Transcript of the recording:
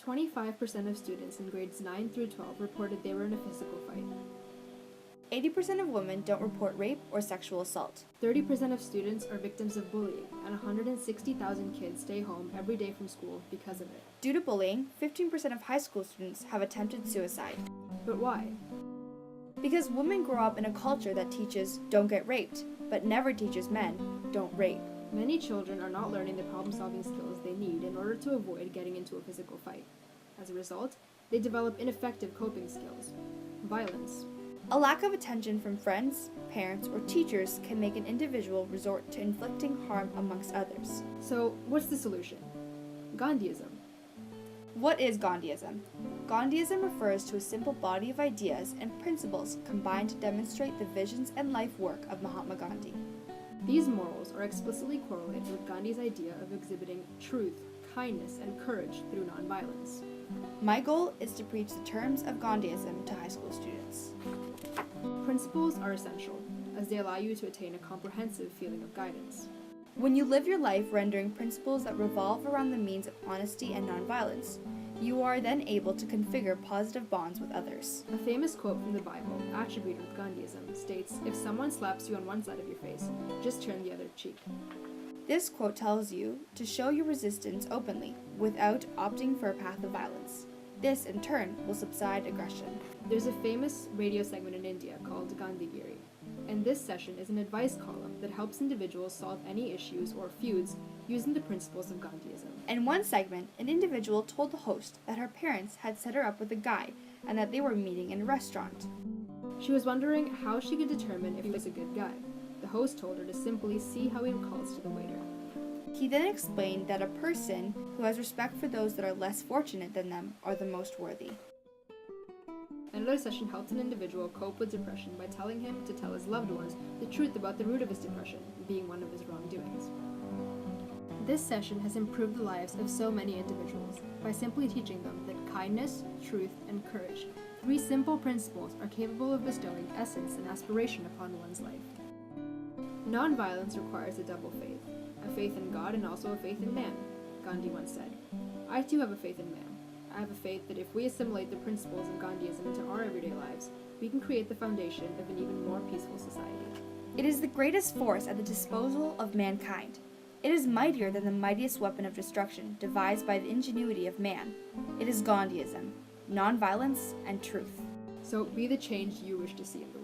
25% of students in grades 9 through 12 reported they were in a physical fight. 80% of women don't report rape or sexual assault. 30% of students are victims of bullying, and 160,000 kids stay home every day from school because of it. Due to bullying, 15% of high school students have attempted suicide. But why? Because women grow up in a culture that teaches don't get raped, but never teaches men don't rape. Many children are not learning the problem-solving skills they need in order to avoid getting into a physical fight. As a result, they develop ineffective coping skills. Violence. A lack of attention from friends, parents, or teachers can make an individual resort to inflicting harm amongst others. So, what's the solution? Gandhism. What is Gandhism? Gandhism refers to a simple body of ideas and principles combined to demonstrate the visions and life work of Mahatma Gandhi. These morals are explicitly correlated with Gandhi's idea of exhibiting truth, kindness, and courage through nonviolence. My goal is to preach the terms of Gandhism to high school students. Principles are essential, as they allow you to attain a comprehensive feeling of guidance. When you live your life rendering principles that revolve around the means of honesty and nonviolence, you are then able to configure positive bonds with others. A famous quote from the Bible, attributed with Gandhism, states, "If someone slaps you on one side of your face, just turn the other cheek." This quote tells you to show your resistance openly, without opting for a path of violence. This, in turn, will subside aggression. There's a famous radio segment in India called Gandhigiri, and this session is an advice column that helps individuals solve any issues or feuds using the principles of Gandhism. In one segment, an individual told the host that her parents had set her up with a guy and that they were meeting in a restaurant. She was wondering how she could determine if he was a good guy. The host told her to simply see how he calls to the waiter. He then explained that a person who has respect for those that are less fortunate than them are the most worthy. Another session helped an individual cope with depression by telling him to tell his loved ones the truth about the root of his depression, being one of his wrongdoings. This session has improved the lives of so many individuals by simply teaching them that kindness, truth, and courage, 3 simple principles, are capable of bestowing essence and aspiration upon one's life. Nonviolence requires a double faith, a faith in God and also a faith in man, Gandhi once said. I too have a faith in man. I have a faith that if we assimilate the principles of Gandhism into our everyday lives, we can create the foundation of an even more peaceful society. It is the greatest force at the disposal of mankind. It is mightier than the mightiest weapon of destruction devised by the ingenuity of man. It is Gandhism, nonviolence, and truth. So be the change you wish to see in the